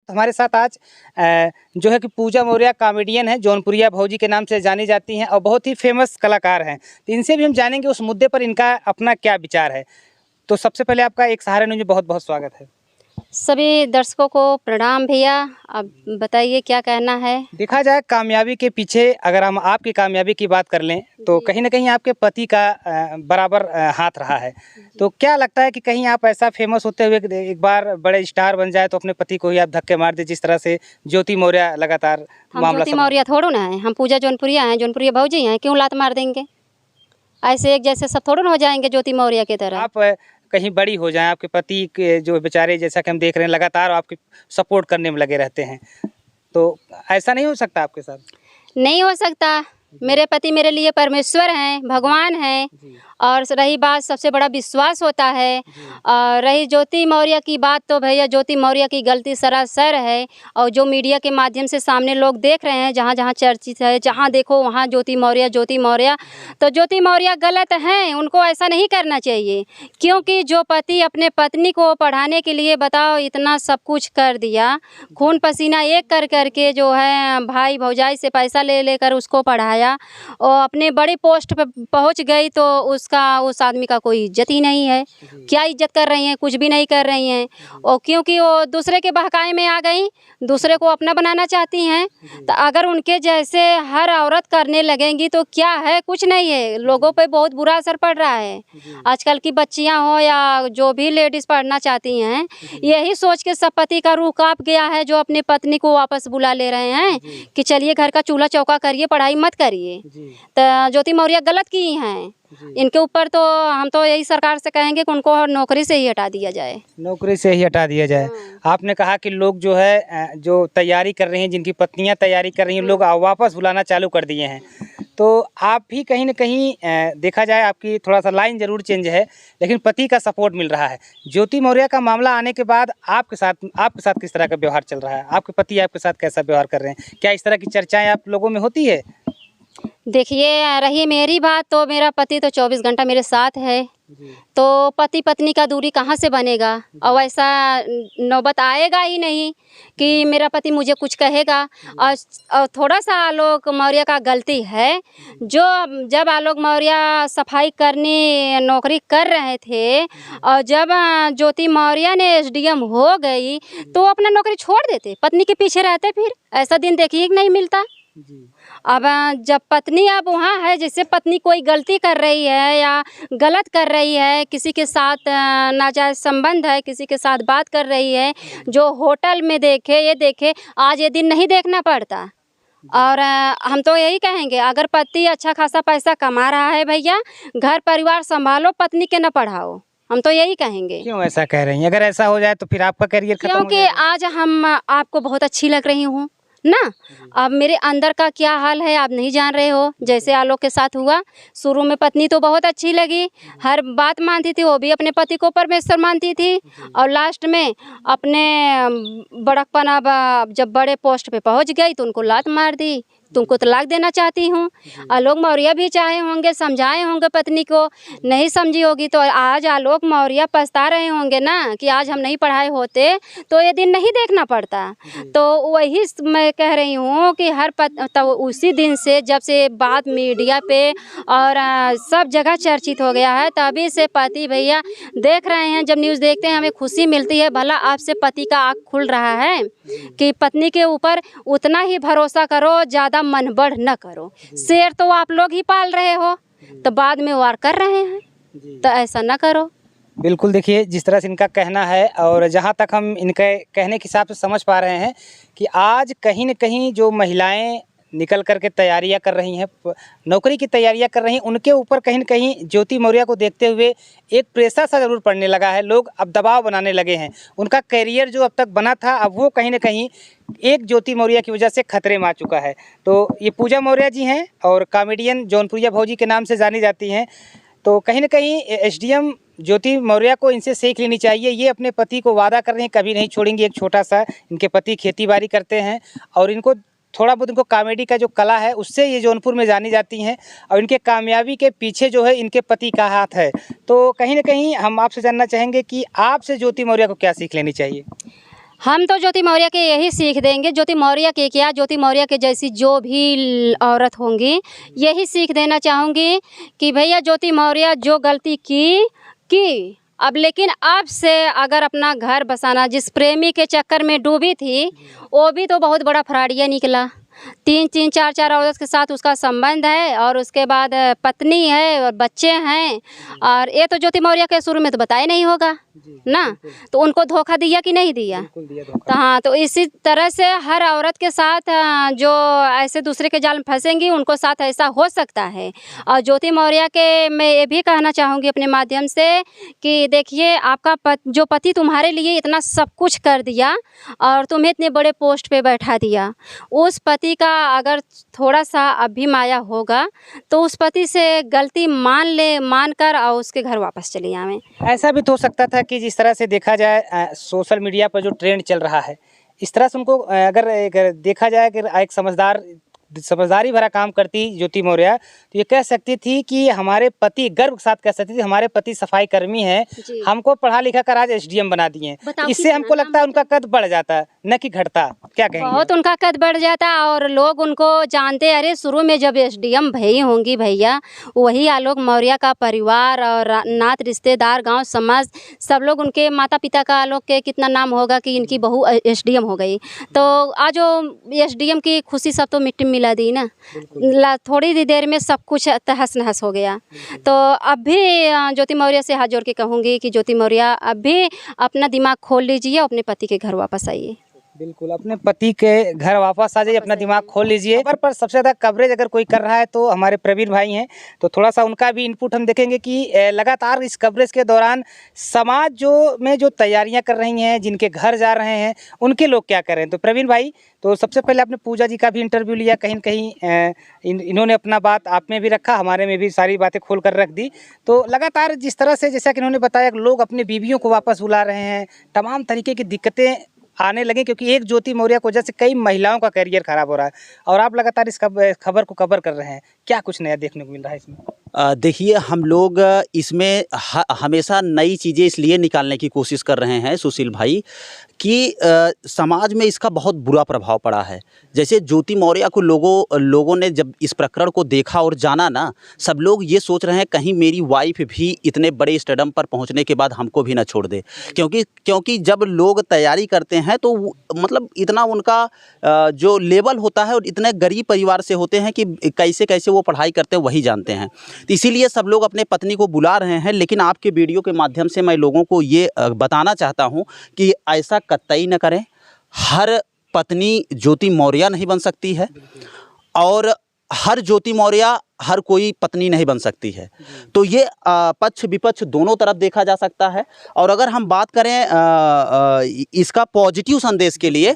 हमारे साथ आज जो है कि पूजा मौर्य कॉमेडियन है, जौनपुरिया भौजी के नाम से जानी जाती हैं और बहुत ही फेमस कलाकार हैं। तो इनसे भी हम जानेंगे उस मुद्दे पर इनका अपना क्या विचार है। तो सबसे पहले आपका एक सहारा न्यूज़ में बहुत बहुत स्वागत है। सभी दर्शकों को प्रणाम भैया। अब बताइए क्या कहना है। देखा जाए कामयाबी के पीछे अगर हम आपकी कामयाबी की बात कर लें तो कहीं ना कहीं आपके पति का बराबर हाथ रहा है। तो क्या लगता है कि कहीं आप ऐसा फेमस होते हुए एक बार बड़े स्टार बन जाए तो अपने पति को ही आप धक्के मार दे, जिस तरह से ज्योति मौर्य लगातार हम ज्योति मौर्य थोड़ो ना है, हम पूजा जौनपुरिया हैं, जौनपुरिया भौजी हैं, क्यों लात मार देंगे। ऐसे एक जैसे सब थोड़ो ना हो जाएंगे ज्योति मौर्य की तरह। आप कहीं बड़ी हो जाएं, आपके पति के जो बेचारे जैसा कि हम देख रहे हैं लगातार आपके सपोर्ट करने में लगे रहते हैं, तो ऐसा नहीं हो सकता आपके साथ? नहीं हो सकता। मेरे पति मेरे लिए परमेश्वर हैं, भगवान हैं। और रही बात सबसे बड़ा विश्वास होता है। और रही ज्योति मौर्य की बात, तो भैया ज्योति मौर्य की गलती सरासर है। और जो मीडिया के माध्यम से सामने लोग देख रहे हैं, जहाँ जहाँ चर्चित है, जहाँ देखो वहाँ ज्योति मौर्य ज्योति मौर्य, तो ज्योति मौर्य गलत हैं। उनको ऐसा नहीं करना चाहिए, क्योंकि जो पति अपने पत्नी को पढ़ाने के लिए बताओ इतना सब कुछ कर दिया, खून पसीना एक कर करके जो है भाई भौजाई से पैसा ले लेकर उसको पढ़ाया और अपने बड़े पोस्ट पे पहुंच गई, तो उस आदमी का कोई इज्जत ही नहीं है। क्या इज्जत कर रही हैं, कुछ भी नहीं कर रही हैं। और क्योंकि वो दूसरे के बहकावे में आ गई, दूसरे को अपना बनाना चाहती हैं। तो अगर उनके जैसे हर औरत करने लगेंगी तो क्या है, कुछ नहीं है। लोगों पे बहुत बुरा असर पड़ रहा है। आजकल की बच्चियां हो या जो भी लेडीज़ पढ़ना चाहती हैं, यही सोच के सब पति का रूह कांप गया है, जो अपने पत्नी को वापस बुला ले रहे हैं कि चलिए घर का चूल्हा चौका करिए, पढ़ाई मत करिए। तो ज्योति मौर्य गलत की हैं। इनके ऊपर तो हम तो यही सरकार से कहेंगे कि उनको नौकरी से ही हटा दिया जाए। नौकरी से ही हटा दिया जाए। आपने कहा कि लोग जो है जो तैयारी कर रही हैं, जिनकी पत्नियां तैयारी कर रही हैं, लोग वापस बुलाना चालू कर दिए हैं। तो आप भी कहीं ना कहीं देखा जाए आपकी थोड़ा सा लाइन ज़रूर चेंज है, लेकिन पति का सपोर्ट मिल रहा है। ज्योति मौर्य का मामला आने के बाद आपके साथ किस तरह का व्यवहार चल रहा है? आपके पति आपके साथ कैसा व्यवहार कर रहे हैं? क्या इस तरह की चर्चाएँ आप लोगों में होती है? देखिए, रही मेरी बात, तो मेरा पति तो 24 घंटा मेरे साथ है। तो पति पत्नी का दूरी कहाँ से बनेगा। और ऐसा नौबत आएगा ही नहीं कि मेरा पति मुझे कुछ कहेगा। और थोड़ा सा आलोक मौर्य का गलती है, जो जब आलोक मौर्य सफाई करने नौकरी कर रहे थे और जब ज्योति मौर्य ने एसडीएम हो गई, तो अपना नौकरी छोड़ देते, पत्नी के पीछे रहते। फिर ऐसा दिन देखिए कि नहीं मिलता। अब जब पत्नी अब वहाँ है, जैसे पत्नी कोई गलती कर रही है या गलत कर रही है, किसी के साथ नाजायज़ संबंध है, किसी के साथ बात कर रही है, जो होटल में देखे ये देखे, आज ये दिन नहीं देखना पड़ता। और हम तो यही कहेंगे, अगर पति अच्छा खासा पैसा कमा रहा है भैया, घर परिवार संभालो, पत्नी के न पढ़ाओ। हम तो यही कहेंगे। क्यों ऐसा कह रही हैं? अगर ऐसा हो जाए तो फिर आपका करियर खत्म हो क्योंकि आज हम आपको बहुत अच्छी लग रही हूँ ना। अब मेरे अंदर का क्या हाल है आप नहीं जान रहे हो। जैसे आलोक के साथ हुआ, शुरू में पत्नी तो बहुत अच्छी लगी, हर बात मानती थी, वो भी अपने पति को परमेश्वर मानती थी। और लास्ट में अपने बड़कपन, अब जब बड़े पोस्ट पे पहुंच गई तो उनको लात मार दी, तुमको तलाक देना चाहती हूँ। आलोक मौर्य भी चाहे होंगे, समझाए होंगे पत्नी को, नहीं समझी होगी, तो आज आलोक मौर्य पछता रहे होंगे ना कि आज हम नहीं पढ़ाए होते तो ये दिन नहीं देखना पड़ता। तो वही मैं कह रही हूँ कि तो उसी दिन से, जब से बात मीडिया पे और सब जगह चर्चित हो गया है, तभी से पति भैया देख रहे हैं। जब न्यूज़ देखते हैं हमें खुशी मिलती है। भला आपसे पति का आँख खुल रहा है कि पत्नी के ऊपर उतना ही भरोसा करो, ज़्यादा मन बढ़ न करो। शेर तो आप लोग ही पाल रहे हो, तो बाद में वार कर रहे हैं, तो ऐसा न करो। बिल्कुल, देखिए जिस तरह से इनका कहना है और जहाँ तक हम इनके कहने के हिसाब से समझ पा रहे हैं कि आज कहीं न कहीं जो महिलाएं निकल कर के तैयारियां कर रही हैं, नौकरी की तैयारियां कर रही हैं, उनके ऊपर कहीं न कहीं ज्योति मौर्य को देखते हुए एक प्रेशर सा ज़रूर पड़ने लगा है। लोग अब दबाव बनाने लगे हैं। उनका करियर जो अब तक बना था, अब वो कहीं न कहीं एक ज्योति मौर्य की वजह से खतरे में आ चुका है। तो ये पूजा मौर्य जी हैं और कॉमेडियन जौनपुरिया भौजी के नाम से जानी जाती हैं। तो कहीं न कहीं एसडीएम ज्योति मौर्य को इनसे सीख लेनी चाहिए। ये अपने पति को वादा कर रहे हैं कभी नहीं छोड़ेंगे। एक छोटा सा, इनके पति खेती-बाड़ी करते हैं और इनको थोड़ा बहुत इनको कॉमेडी का जो कला है उससे ये जौनपुर में जानी जाती हैं और इनके कामयाबी के पीछे जो है इनके पति का हाथ है। तो कहीं न कहीं हम आपसे जानना चाहेंगे कि आपसे ज्योति मौर्य को क्या सीख लेनी चाहिए? हम तो ज्योति मौर्य के यही सीख देंगे, ज्योति मौर्य के क्या, ज्योति मौर्य के जैसी जो भी औरत होंगी, यही सीख देना चाहूँगी कि भैया ज्योति मौर्य जो गलती की अब, लेकिन अब से अगर अपना घर बसाना, जिस प्रेमी के चक्कर में डूबी थी वो भी तो बहुत बड़ा फ्रॉडिया निकला। 3-3 4-4 औरत के साथ उसका संबंध है और उसके बाद पत्नी है और बच्चे हैं, और ये तो ज्योति मौर्य के शुरू में तो बताया नहीं होगा ना, तो उनको धोखा दिया कि नहीं दिया? तो हाँ, तो इसी तरह से हर औरत के साथ जो ऐसे दूसरे के जाल में फंसेंगी उनको साथ ऐसा हो सकता है। और ज्योति मौर्य के मैं ये भी कहना चाहूँगी अपने माध्यम से कि देखिए, आपका जो पति तुम्हारे लिए इतना सब कुछ कर दिया और तुम्हें इतने बड़े पोस्ट पे बैठा दिया, उस पति का अगर थोड़ा सा अभी माया होगा तो उस पति से गलती मान कर और उसके घर वापस चले आवें। ऐसा भी तो हो सकता था कि जिस तरह से देखा जाए सोशल मीडिया पर जो ट्रेंड चल रहा है, इस तरह से उनको अगर देखा जाए कि एक समझदारी भरा काम करती ज्योति मौर्य, तो ये कह सकती थी कि हमारे पति, गर्व के साथ कह सकती थी, हमारे पति सफाई कर्मी हैं, हमको पढ़ा लिखा कर आज एसडीएम बना दिए हैं। इससे हमको लगता है उनका कद बढ़ जाता न कि घटता। क्या कहेंगे? बहुत उनका कद बढ़ जाता और लोग उनको जानते। अरे शुरू में जब एसडीएम भई होंगी भैया, वही आलोक मौर्य का परिवार और नात रिश्तेदार गाँव समाज सब लोग, उनके माता पिता का आलोक के कितना नाम होगा कि इनकी बहू एसडीएम हो गई। तो आज एसडीएम की खुशी सब तो मिट्टी मिला दी ना, थोड़ी देर में सब कुछ तहस नहस हो गया। तो अब भी ज्योति मौर्य से हाथ जोड़ के कहूँगी कि ज्योति मौर्य अब भी अपना दिमाग खोल लीजिए, अपने पति के घर वापस आइए। बिल्कुल, अपने पति के घर वापस आ जाइए, अपना दिमाग खोल लीजिए। पर सबसे ज़्यादा कवरेज अगर कोई कर रहा है तो हमारे प्रवीण भाई हैं, तो थोड़ा सा उनका भी इनपुट हम देखेंगे कि लगातार इस कवरेज के दौरान समाज जो तैयारियां कर रही हैं, जिनके घर जा रहे हैं, उनके लोग क्या कर रहे हैं। तो प्रवीण भाई, तो सबसे पहले आपने पूजा जी का भी इंटरव्यू लिया, कहीं न कहीं इन्होंने अपना बात आप में भी रखा, हमारे में भी सारी बातें खोल कर रख दी। तो लगातार जिस तरह से, जैसा कि इन्होंने बताया, लोग अपनी बीवियों को वापस बुला रहे हैं, तमाम तरीके की दिक्कतें आने लगे, क्योंकि एक ज्योति मौर्य को वजह से कई महिलाओं का करियर खराब हो रहा है, और आप लगातार इस खबर को कवर कर रहे हैं। क्या कुछ नया देखने को मिल रहा है इसमें? देखिए, हम लोग इसमें हमेशा नई चीज़ें इसलिए निकालने की कोशिश कर रहे हैं सुशील भाई कि समाज में इसका बहुत बुरा प्रभाव पड़ा है। जैसे ज्योति मौर्य को लोगों ने जब इस प्रकरण को देखा और जाना ना, सब लोग ये सोच रहे हैं कहीं मेरी वाइफ भी इतने बड़े स्टेडियम पर पहुंचने के बाद हमको भी ना छोड़ दे। क्योंकि जब लोग तैयारी करते हैं तो मतलब इतना उनका जो लेवल होता है, और इतने गरीब परिवार से होते हैं कि कैसे कैसे वो पढ़ाई करते हैं वही जानते हैं। तो इसीलिए सब लोग अपने पत्नी को बुला रहे हैं। लेकिन आपके वीडियो के माध्यम से मैं लोगों को ये बताना चाहता हूँ कि ऐसा कतई न करें। हर पत्नी ज्योति मौर्य नहीं बन सकती है, और हर ज्योति मौर्य हर कोई पत्नी नहीं बन सकती है। तो ये पक्ष विपक्ष दोनों तरफ देखा जा सकता है। और अगर हम बात करें इसका पॉजिटिव संदेश के लिए,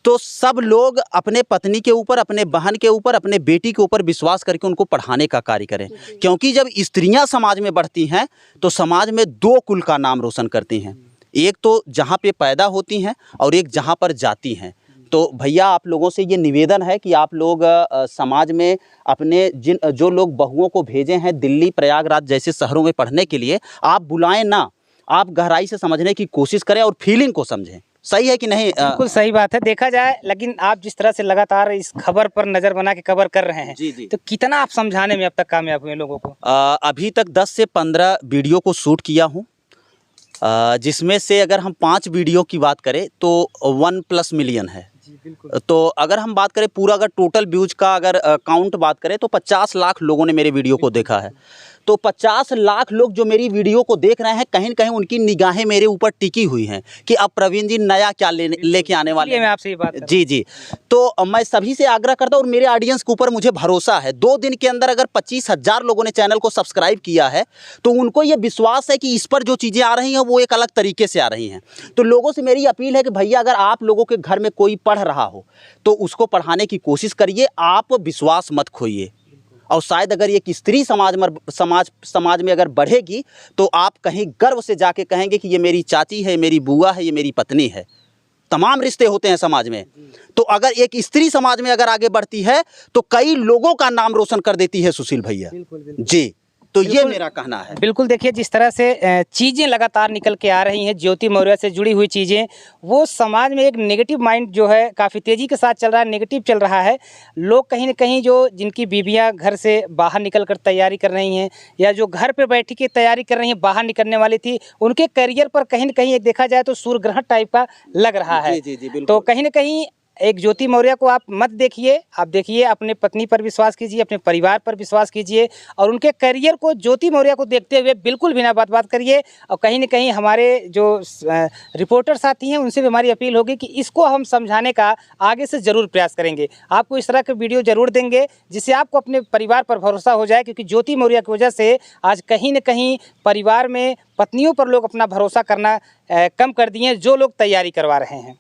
तो सब लोग अपने पत्नी के ऊपर, अपने बहन के ऊपर, अपने बेटी के ऊपर विश्वास करके उनको पढ़ाने का कार्य करें। क्योंकि जब स्त्रियां समाज में बढ़ती हैं तो समाज में दो कुल का नाम रोशन करती हैं, एक तो जहां पे पैदा होती हैं और एक जहां पर जाती हैं। तो भैया, आप लोगों से ये निवेदन है कि आप लोग समाज में अपने जो लोग बहुओं को भेजे हैं दिल्ली, प्रयागराज जैसे शहरों में पढ़ने के लिए, आप बुलाएं ना, आप गहराई से समझने की कोशिश करें और फीलिंग को समझें। सही है कि नहीं? बिल्कुल सही बात है, देखा जाए। लेकिन आप जिस तरह से लगातार इस खबर पर नज़र बना के कवर कर रहे हैं, जी, तो कितना आप समझाने में अब तक कामयाब हुए लोगों को? अभी तक 10 से 15 वीडियो को शूट किया हूँ, जिसमें से अगर हम 5 वीडियो की बात करें तो 1+ मिलियन है। तो अगर हम बात करें पूरा, अगर टोटल व्यूज का अगर काउंट बात करें तो 50 लाख लोगों ने मेरे वीडियो को देखा है। तो 50 लाख लोग जो मेरी वीडियो को देख रहे हैं, कहीं न कहीं उनकी निगाहें मेरे ऊपर टिकी हुई हैं कि अब प्रवीण जी नया क्या लेके आने वाले हैं। मैं आपसे ये बात जी। तो मैं सभी से आग्रह करता हूँ, और मेरे ऑडियंस के ऊपर मुझे भरोसा है, 2 दिन के अंदर अगर 25,000 लोगों ने चैनल को सब्सक्राइब किया है तो उनको ये विश्वास है कि इस पर जो चीज़ें आ रही हैं वो एक अलग तरीके से आ रही हैं। तो लोगों से मेरी अपील है कि भैया, अगर आप लोगों के घर में कोई पढ़ रहा हो तो उसको पढ़ाने की कोशिश करिए, आप विश्वास मत खोइए। और शायद अगर एक स्त्री समाज में अगर बढ़ेगी तो आप कहीं गर्व से जाके कहेंगे कि ये मेरी चाची है, मेरी बुआ है, ये मेरी पत्नी है। तमाम रिश्ते होते हैं समाज में, तो अगर एक स्त्री समाज में अगर आगे बढ़ती है तो कई लोगों का नाम रोशन कर देती है सुशील भैया। जी। तो ये मेरा कहना है। बिल्कुल, देखिए जिस तरह से चीज़ें लगातार निकल के आ रही हैं, ज्योति मौर्य से जुड़ी हुई चीज़ें, वो समाज में एक नेगेटिव माइंड जो है काफ़ी तेज़ी के साथ चल रहा है, नेगेटिव चल रहा है। लोग कहीं न कहीं जो जिनकी बीवियाँ घर से बाहर निकल कर तैयारी कर रही हैं, या जो घर पे बैठ के तैयारी कर रही हैं, बाहर निकलने वाली थी, उनके करियर पर कहीं न कहीं एक देखा जाए तो सूर्य ग्रहण टाइप का लग रहा है। जी, बिल्कुल। तो कहीं न कहीं एक ज्योति मौर्य को आप मत देखिए, आप देखिए अपने पत्नी पर विश्वास कीजिए, अपने परिवार पर विश्वास कीजिए, और उनके करियर को, ज्योति मौर्य को देखते हुए बिल्कुल भी ना बात करिए। और कहीं न कहीं हमारे जो रिपोर्टर साथी हैं, उनसे भी हमारी अपील होगी कि इसको हम समझाने का आगे से ज़रूर प्रयास करेंगे। आपको इस तरह के वीडियो ज़रूर देंगे जिससे आपको अपने परिवार पर भरोसा हो जाए, क्योंकि ज्योति मौर्य की वजह से आज कहीं न कहीं परिवार में पत्नियों पर लोग अपना भरोसा करना कम कर दिए हैं, जो लोग तैयारी करवा रहे हैं।